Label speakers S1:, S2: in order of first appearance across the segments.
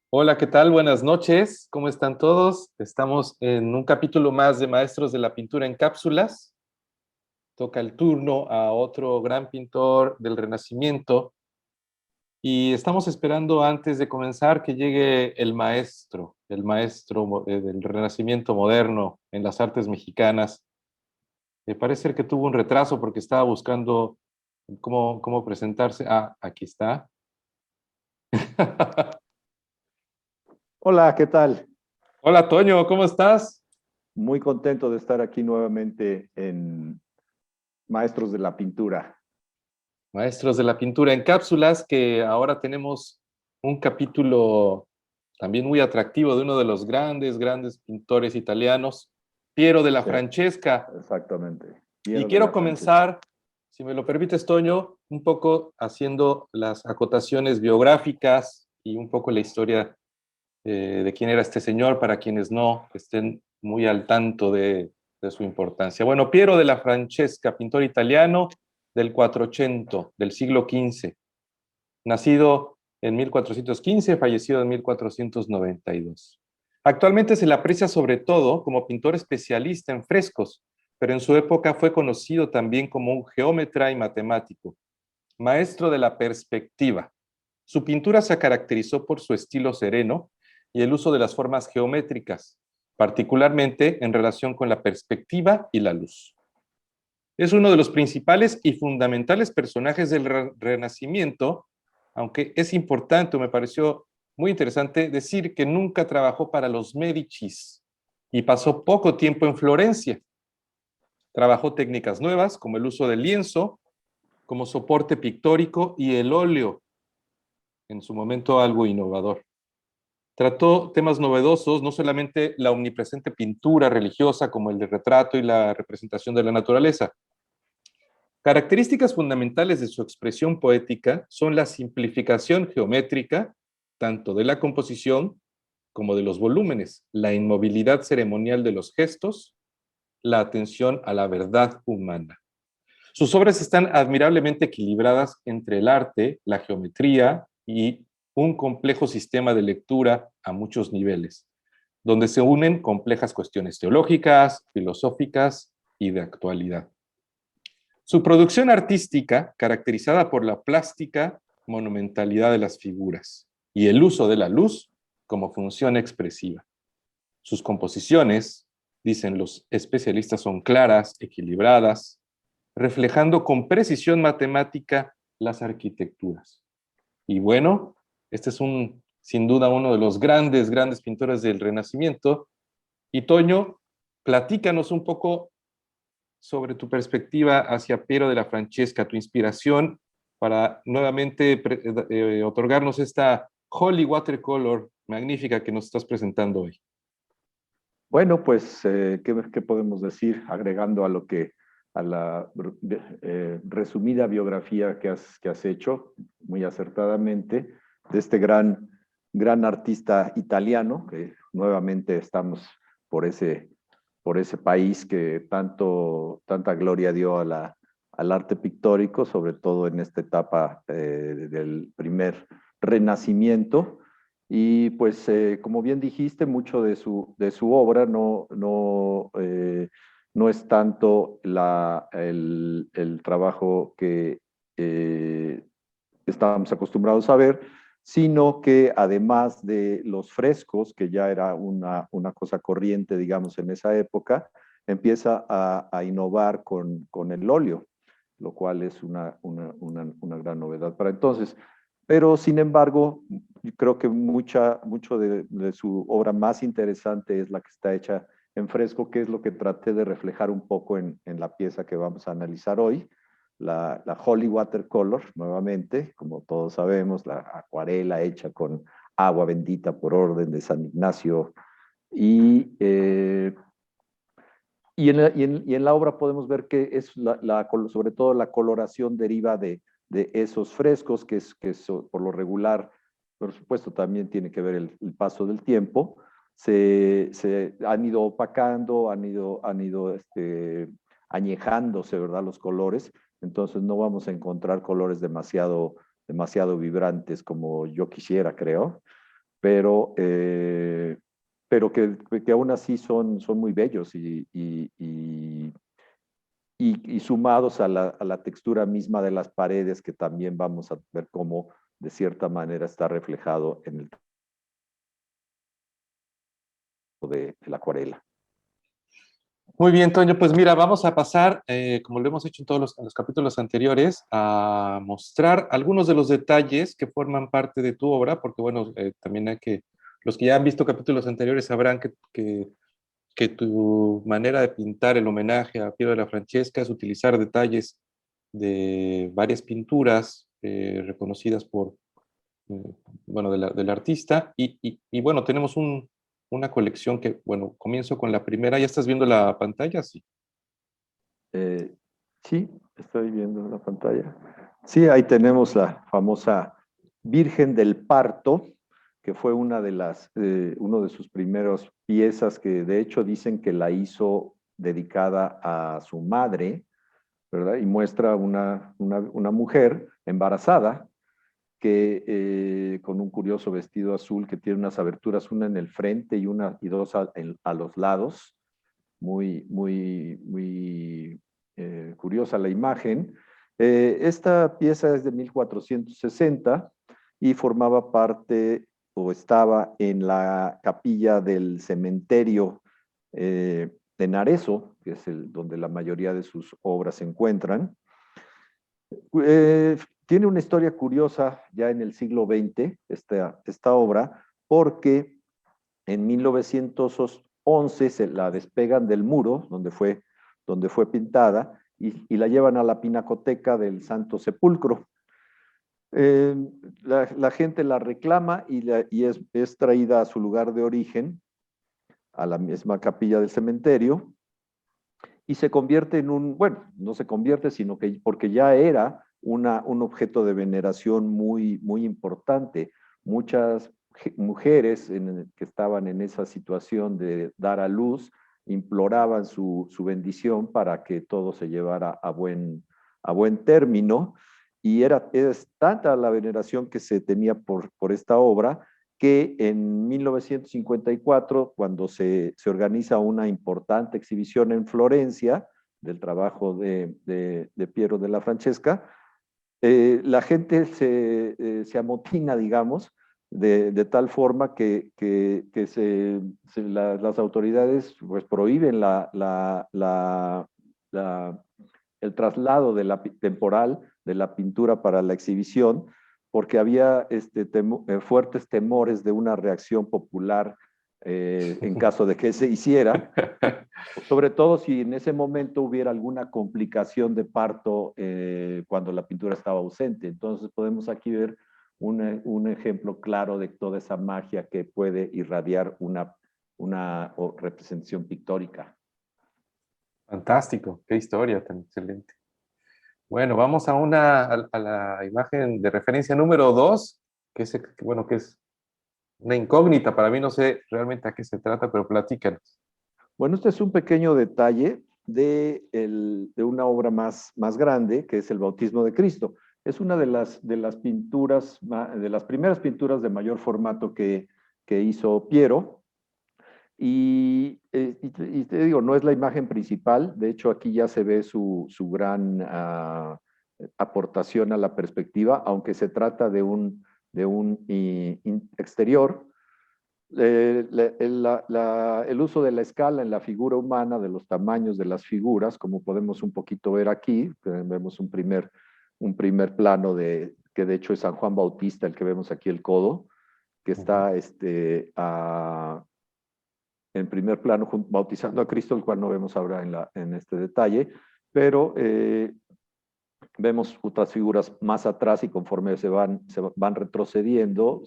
S1: Hola, ¿qué tal? Buenas noches. ¿Cómo están todos? Estamos en un capítulo más de Maestros de la Pintura en Cápsulas. Toca el turno a otro gran pintor del Renacimiento y estamos esperando antes de comenzar que llegue el maestro del Renacimiento moderno en las artes mexicanas. Me parece ser que tuvo un retraso porque estaba buscando cómo presentarse. Ah, aquí está.
S2: Hola, ¿qué tal?
S1: Hola, Toño, ¿cómo estás?
S2: Muy contento de estar aquí nuevamente en Maestros de la Pintura.
S1: Maestros de la Pintura en Cápsulas, que ahora tenemos un capítulo también muy atractivo de uno de los grandes pintores italianos, Piero de la
S2: Sí,
S1: Francesca.
S2: exactamente.
S1: Y
S2: Piero de
S1: quiero
S2: la Francesca.
S1: comenzar, si me lo permites, Toño, un poco haciendo las acotaciones biográficas y un poco la historia de quién era este señor para quienes no estén muy al tanto de su importancia. Bueno, Piero de la Francesca, pintor italiano del 400, del siglo XV, nacido en 1415, fallecido en 1492. Actualmente se le aprecia sobre todo como pintor especialista en frescos, pero en su época fue conocido también como un geómetra y matemático, maestro de la perspectiva. Su pintura se caracterizó por su estilo sereno y el uso de las formas geométricas, particularmente en relación con la perspectiva y la luz. Es uno de los principales y fundamentales personajes del Renacimiento, aunque es importante, me pareció muy interesante decir que nunca trabajó para los Médicis y pasó poco tiempo en Florencia. Trabajó técnicas nuevas como el uso del lienzo, como soporte pictórico y el óleo, en su momento algo innovador. Trató temas novedosos, no solamente la omnipresente pintura religiosa como el de retrato y la representación de la naturaleza. Características fundamentales de su expresión poética son la simplificación geométrica, tanto de la composición como de los volúmenes, la inmovilidad ceremonial de los gestos, la atención a la verdad humana. Sus obras están admirablemente equilibradas entre el arte, la geometría y un complejo sistema de lectura a muchos niveles, donde se unen complejas cuestiones teológicas, filosóficas y de actualidad. Su producción artística, caracterizada por la plástica monumentalidad de las figuras y el uso de la luz como función expresiva. Sus composiciones, dicen los especialistas, son claras, equilibradas, reflejando con precisión matemática las arquitecturas. Y bueno, este es sin duda uno de los grandes pintores del Renacimiento. Y Toño, platícanos un poco sobre tu perspectiva hacia Piero de la Francesca, tu inspiración para nuevamente otorgarnos esta Holy Watercolor magnífica que nos estás presentando hoy.
S2: Bueno, pues, ¿qué podemos decir? Agregando a la resumida biografía que has hecho muy acertadamente de este gran artista italiano, que nuevamente estamos por ese país que tanta gloria dio al arte pictórico, sobre todo en esta etapa del primer renacimiento. Y pues, como bien dijiste, mucho de su obra no es tanto el trabajo que eh, estábamos acostumbrados a ver, sino que además de los frescos, que ya era una cosa corriente, digamos, en esa época, empieza a innovar con el óleo, lo cual es una gran novedad para entonces. Pero, sin embargo, yo creo que mucho de su obra más interesante es la que está hecha en fresco, que es lo que traté de reflejar un poco en la pieza que vamos a analizar hoy, la Holy Watercolor, nuevamente, como todos sabemos, la acuarela hecha con agua bendita por orden de San Ignacio. Y, eh, y en la obra podemos ver que es sobre todo la coloración deriva de esos frescos, que es por lo regular, por supuesto, también tiene que ver el paso del tiempo. Se han ido opacando, han ido añejándose, ¿verdad? Los colores. Entonces no vamos a encontrar colores demasiado vibrantes como yo quisiera, creo. pero, que aún así son muy bellos y sumados a la textura misma de las paredes, que también vamos a ver cómo de cierta manera está reflejado en el de la acuarela.
S1: Muy bien, Toño. Pues mira, vamos a pasar, como lo hemos hecho en todos los capítulos anteriores, a mostrar algunos de los detalles que forman parte de tu obra, porque bueno, también hay que, los que ya han visto capítulos anteriores sabrán que tu manera de pintar el homenaje a Piero de la Francesca es utilizar detalles de varias pinturas reconocidas por, eh, bueno, del artista. Y bueno, tenemos una colección que, bueno, comienzo con la primera. ¿Ya estás viendo la pantalla? Sí.
S2: Eh, sí, estoy viendo la pantalla. Sí, ahí tenemos la famosa Virgen del Parto, que fue uno de sus primeros piezas que de hecho dicen que la hizo dedicada a su madre, ¿verdad? Y muestra una mujer embarazada que con un curioso vestido azul que tiene unas aberturas, una en el frente y dos a los lados. Muy curiosa la imagen. Esta pieza es de 1460 y formaba parte o estaba en la capilla del cementerio de Narezo, que es donde la mayoría de sus obras se encuentran. Tiene una historia curiosa ya en el siglo XX, esta obra, porque en 1911 se la despegan del muro donde fue pintada y la llevan a la pinacoteca del Santo Sepulcro. Eh, la gente la reclama y es traída a su lugar de origen, a la misma capilla del cementerio, y se convierte bueno, no se convierte, sino que porque ya era un objeto de veneración muy importante. Muchas mujeres que estaban en esa situación de dar a luz imploraban su bendición para que todo se llevara a buen término. Y es tanta la veneración que se tenía por esta obra que en 1954, cuando se organiza una importante exhibición en Florencia del trabajo de Piero de la Francesca, la gente se amotina, digamos, de tal forma que las autoridades pues, prohíben el traslado temporal de la pintura para la exhibición, porque había fuertes temores de una reacción popular en caso de que se hiciera, sobre todo si en ese momento hubiera alguna complicación de parto cuando la pintura estaba ausente. Entonces podemos aquí ver un ejemplo claro de toda esa magia que puede irradiar una representación pictórica.
S1: Fantástico, qué historia tan excelente. Bueno, vamos a la imagen de referencia número 2, bueno, que es una incógnita para mí, no sé realmente a qué se trata, pero platícanos.
S2: Bueno, este es un pequeño detalle de una obra más grande, que es el Bautismo de Cristo. Es una de las pinturas, de las primeras pinturas de mayor formato que hizo Piero. Y te digo, no es la imagen principal, de hecho aquí ya se ve su gran aportación a la perspectiva, aunque se trata de un exterior. El uso de la escala en la figura humana, de los tamaños de las figuras, como podemos un poquito ver aquí, vemos un primer plano que de hecho es San Juan Bautista, el que vemos aquí el codo, que está en primer plano bautizando a Cristo, el cual no vemos ahora en este detalle, pero vemos otras figuras más atrás y conforme se van retrocediendo,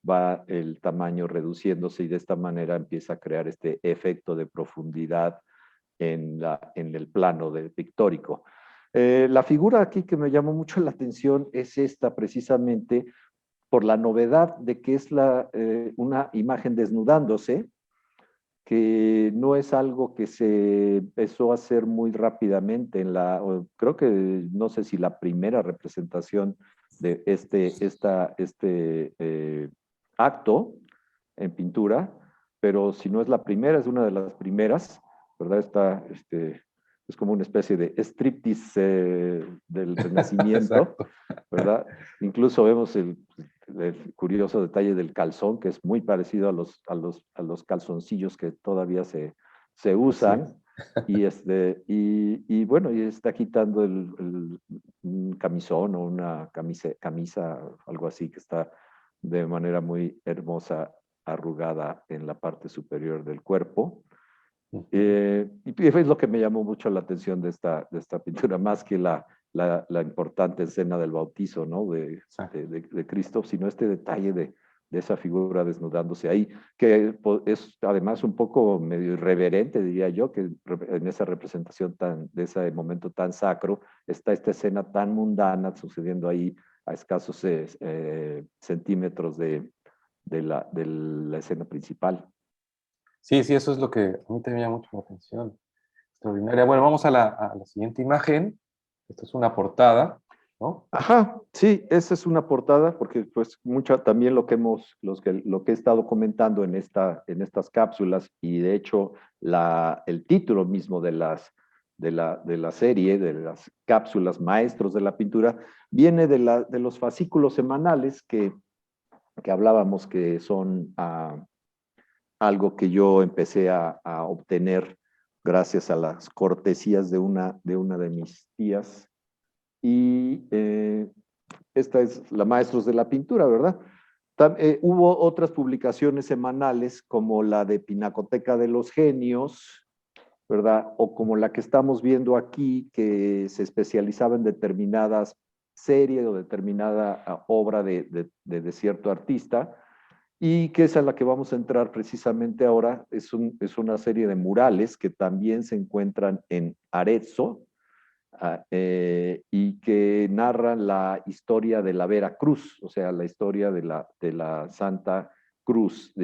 S2: va el tamaño reduciéndose y de esta manera empieza a crear este efecto de profundidad en el plano pictórico. La figura aquí que me llamó mucho la atención es esta precisamente por la novedad de que es una imagen desnudándose, que no es algo que se empezó a hacer muy rápidamente creo que no sé si la primera representación de acto en pintura, pero si no es la primera, es una de las primeras, ¿verdad? Es como una especie de striptease del Renacimiento,
S1: Exacto.
S2: ¿verdad? Incluso vemos el curioso detalle del calzón, que es muy parecido a los calzoncillos que todavía se
S1: Así
S2: usan.
S1: es.
S2: Y bueno, y está quitando un camisón o una camisa, algo así, que está de manera muy hermosa, arrugada en la parte superior del cuerpo.
S1: Ujú.
S2: Y es lo que me llamó mucho la atención de esta pintura, más que la importante escena del bautizo, ¿no?
S1: Exacto.
S2: De Cristo, sino este detalle de esa figura desnudándose ahí, que es además un poco medio irreverente, diría yo, que en esa representación de ese momento tan sacro, está esta escena tan mundana sucediendo ahí a escasos centímetros de la escena principal.
S1: Sí, sí, eso es lo que a mí también me llama mucho la atención. Extraordinaria. Bueno, vamos a la siguiente imagen. Esta es una portada, ¿no?
S2: Ajá, sí, esa es una portada, porque pues mucho también lo que he estado comentando en estas cápsulas, y de hecho el título mismo de la serie, de las cápsulas maestros de la pintura, viene de los fascículos semanales que hablábamos, que son algo que yo empecé a obtener gracias a las cortesías de una de mis tías. Y esta es la Maestros de la Pintura, ¿verdad? Hubo otras publicaciones semanales como la de Pinacoteca de los Genios, ¿verdad? O como la que estamos viendo aquí, que se especializaba en determinadas series o determinada obra de cierto artista, y que es a la que vamos a entrar precisamente ahora. Es una serie de murales que también se encuentran en Arezzo, y que narran la historia de la Vera Cruz, o sea, la historia de la Santa Cruz.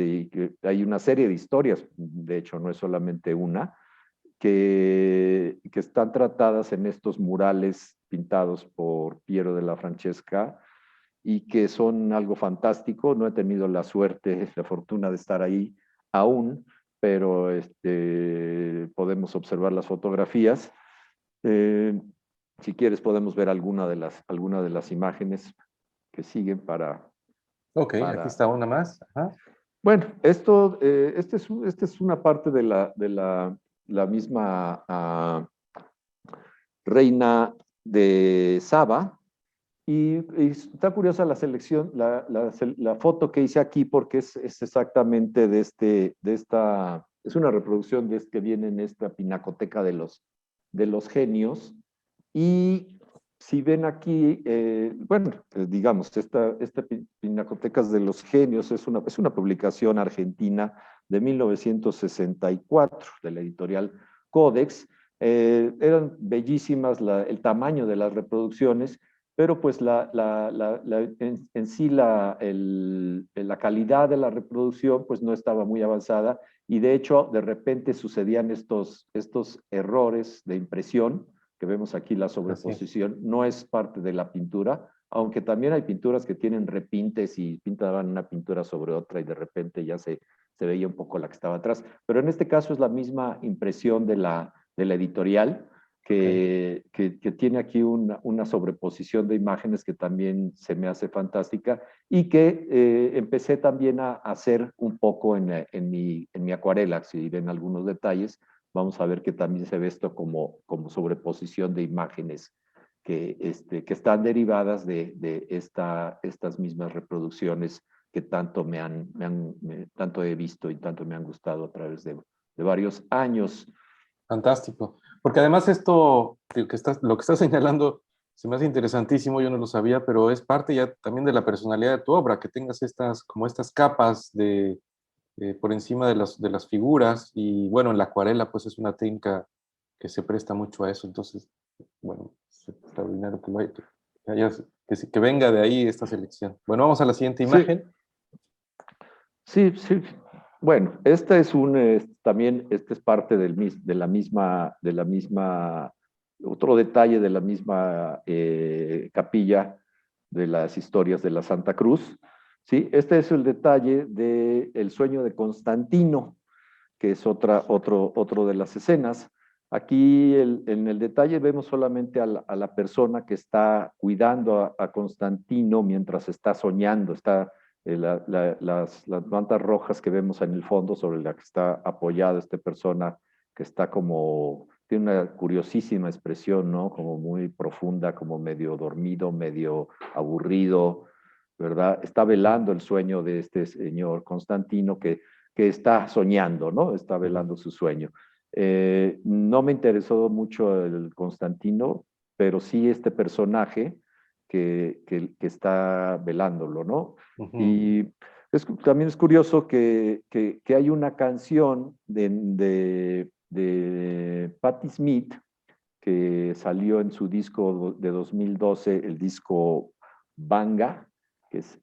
S2: Hay una serie de historias, de hecho, no es solamente una, que están tratadas en estos murales pintados por Piero de la Francesca y que son algo fantástico. No he tenido la suerte, la fortuna de estar ahí aún, pero podemos observar las fotografías. Eh, si quieres, podemos ver alguna de las imágenes que siguen
S1: Ok, aquí
S2: para...
S1: está una más. Ajá.
S2: Bueno, esta es una parte la misma reina de Saba. Y está curiosa la selección, la foto que hice aquí, porque es exactamente es una reproducción de que viene en esta pinacoteca de los genios. Y si ven aquí, bueno, digamos, esta Pinacotecas de los Genios es una publicación argentina de 1964, de la editorial Codex. Eran bellísimas el tamaño de las reproducciones, pero pues en sí la calidad de la reproducción pues no estaba muy avanzada, y de hecho de repente sucedían estos errores de impresión que vemos aquí. La
S1: Así es.
S2: sobreposición no es parte de la pintura, aunque también hay pinturas que tienen repintes y pintaban una pintura sobre otra y de repente ya se veía un poco la que estaba atrás. Pero en este caso es la misma impresión de la editorial,
S1: Ok.
S2: que tiene aquí una sobreposición de imágenes que también se me hace fantástica, y que empecé también a hacer un poco en mi acuarela. Si ven algunos detalles, vamos a ver que también se ve esto como sobreposición de imágenes que están derivadas de estas mismas reproducciones que tanto tanto he visto y tanto me han gustado a través de varios años.
S1: Fantástico. Porque además esto lo que estás señalando se me hace interesantísimo, yo no lo sabía, pero es parte ya también de la personalidad de tu obra, que tengas como estas capas por encima de las figuras. Y bueno, en la acuarela pues es una técnica que se presta mucho a eso. Entonces, bueno, es extraordinario que venga de ahí esta selección. Bueno, vamos a la siguiente
S2: Sí,
S1: imagen.
S2: sí, sí. Bueno, esta es también, esta es parte de la misma, otro detalle de la misma capilla de las historias de la Santa Cruz. ¿sí? Este es el detalle del sueño de Constantino, que es otro de las escenas. Aquí en el detalle vemos solamente a la persona que está cuidando a Constantino mientras está soñando. Está las mantas rojas que vemos en el fondo sobre la que está apoyada esta persona que está como, tiene una curiosísima expresión, ¿no? Como muy profunda, como medio dormido, medio aburrido, ¿verdad? Está velando el sueño de este señor Constantino que está soñando, ¿no? Está velando su sueño. No me interesó mucho el Constantino, pero sí este personaje que está velándolo, ¿no?
S1: Ujú.
S2: Y también es curioso que hay una canción de Patti Smith que salió en su disco de 2012, el disco Banga, que es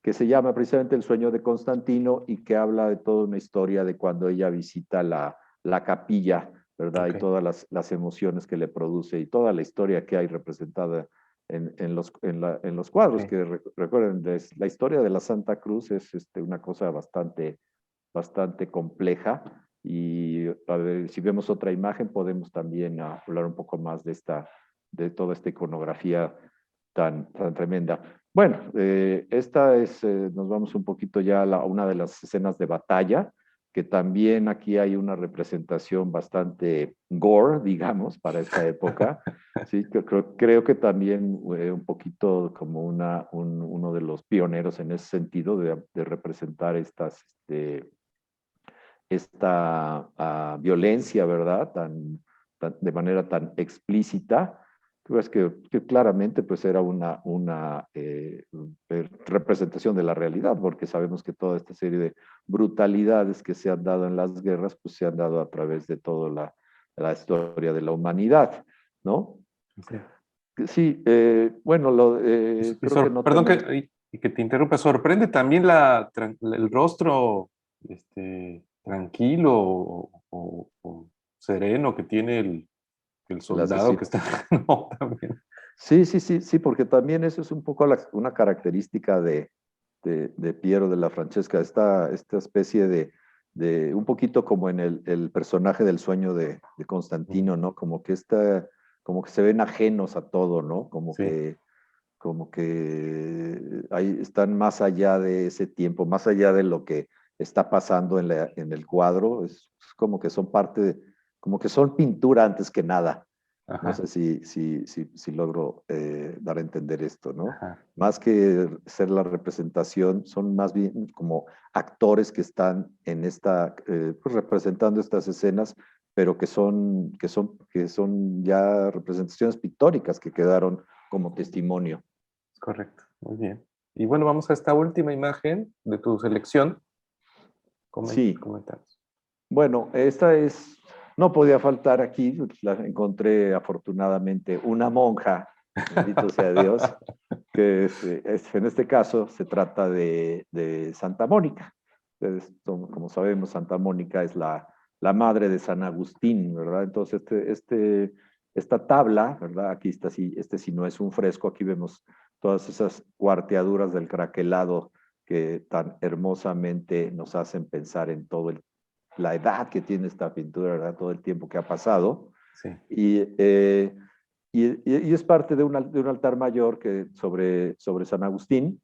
S2: que se llama precisamente El sueño de Constantino y que habla de toda una historia de cuando ella visita la capilla, ¿verdad? Y
S1: Ok.
S2: todas las emociones que le produce y toda la historia que hay representada en los cuadros,
S1: Sí.
S2: que recuerden, la historia de la Santa Cruz es una cosa bastante compleja y a ver, si vemos otra imagen podemos también hablar un poco más de toda esta iconografía tan tremenda. Bueno, nos vamos un poquito ya a una de las escenas de batalla, que también aquí hay una representación bastante gore, digamos, para esta época. Sí, creo que también un poquito como uno de los pioneros en ese sentido de representar esta violencia, ¿verdad? De manera tan explícita, pues que claramente pues era una representación de la realidad, porque sabemos que toda esta serie de brutalidades que se han dado en las guerras, pues se han dado a través de toda la historia de la humanidad, ¿no?
S1: Sí.
S2: Sí, bueno, creo que no
S1: Perdón
S2: tenemos...
S1: y que te interrumpa, sorprende también el rostro tranquilo o sereno que tiene el
S2: El
S1: soldado que
S2: asesino.
S1: está. No, también.
S2: Sí, porque también eso es un poco una característica de Piero de la Francesca, esta especie un poquito como en el personaje del sueño de
S1: Mm.
S2: Constantino, ¿no? Como que se ven ajenos a todo, ¿no?
S1: Sí,
S2: Como que ahí están más allá de ese tiempo, más allá de lo que está pasando en el cuadro, es como que son como que son pintura antes que nada. No
S1: ajá,
S2: sé si logro dar a entender esto, ¿no?
S1: ajá,
S2: Más que ser la representación, son más bien como actores que están pues representando estas escenas, pero que son ya representaciones pictóricas que quedaron como testimonio.
S1: es correcto, muy bien. Y bueno, vamos a esta última imagen de tu selección.
S2: Sí,
S1: Comentarios.
S2: bueno, no podía faltar aquí, la encontré afortunadamente una monja, bendito sea Dios, que en este caso se trata de Santa Mónica. Entonces, como sabemos, Santa Mónica es la madre de San Agustín, ¿verdad? Entonces, esta tabla, ¿verdad? Aquí está, sí no es un fresco, aquí vemos todas esas cuarteaduras del craquelado que tan hermosamente nos hacen pensar en la edad que tiene esta pintura, ¿verdad? Todo el tiempo que ha pasado.
S1: Sí,
S2: Y, y es parte de un altar mayor sobre San Agustín.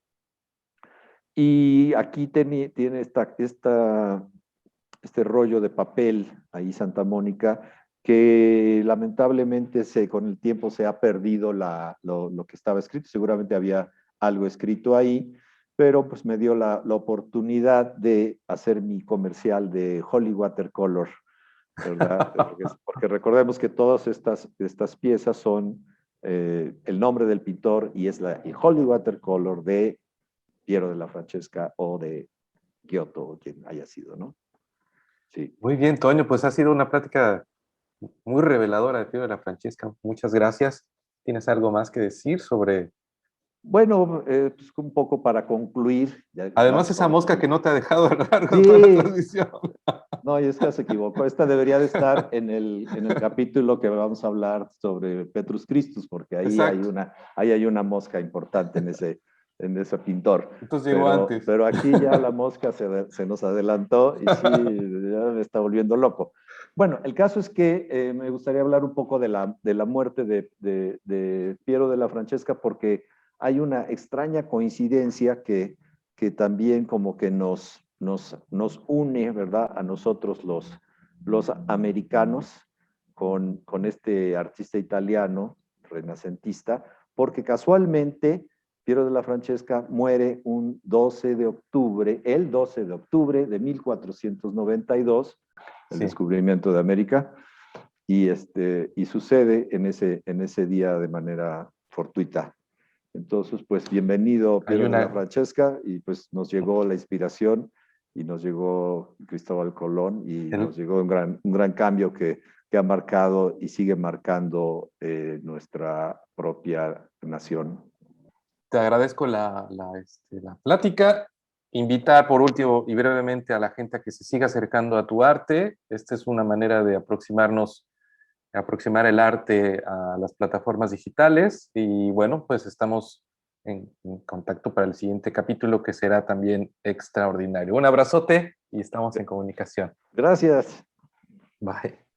S2: Y aquí tiene este rollo de papel, ahí Santa Mónica, que lamentablemente con el tiempo se ha perdido lo que estaba escrito. Seguramente había algo escrito ahí, pero pues me dio la oportunidad de hacer mi comercial de Holy Watercolor, ¿verdad? Porque recordemos que todas estas piezas son el nombre del pintor y es el Holy Watercolor de Piero de la Francesca o de Giotto, o quien haya sido, ¿no? Sí.
S1: muy bien, Toño, pues ha sido una plática muy reveladora de Pío de la Francesca. Muchas gracias. ¿Tienes algo más que decir sobre...
S2: Bueno, pues un poco para concluir, ya
S1: Además,
S2: vamos
S1: esa
S2: con...
S1: mosca que no te ha dejado a lo largo de toda la
S2: Sí,
S1: transmisión.
S2: no, y es que se equivocó. Esta debería de estar en el capítulo que vamos a hablar sobre Petrus Christus, porque
S1: Exacto.
S2: ahí hay una mosca importante en ese pintor.
S1: Entonces llegó antes.
S2: Pero aquí ya la mosca se nos adelantó y sí, ya me está volviendo loco. Bueno, el caso es que me gustaría hablar un poco de la muerte de Piero de la Francesca, porque hay una extraña coincidencia que también como que nos une, ¿verdad? A nosotros los americanos con este artista italiano renacentista, porque casualmente Piero de la Francesca muere un 12 de octubre, el 12 de octubre de 1492, el
S1: Sí.
S2: descubrimiento de América, y sucede en ese día de manera fortuita. Entonces, pues bienvenido
S1: Hay
S2: Piero de la
S1: una,
S2: Francesca, y pues nos llegó la inspiración y nos llegó Cristóbal Colón y
S1: el-
S2: nos llegó un gran cambio que ha marcado y sigue marcando nuestra propia nación.
S1: Te agradezco la plática. Invitar por último y brevemente a la gente a que se siga acercando a tu arte. Esta es una manera de aproximar el arte a las plataformas digitales. Y bueno, pues estamos en contacto para el siguiente capítulo que será también extraordinario. Un abrazote y estamos en comunicación.
S2: Gracias.
S1: Bye.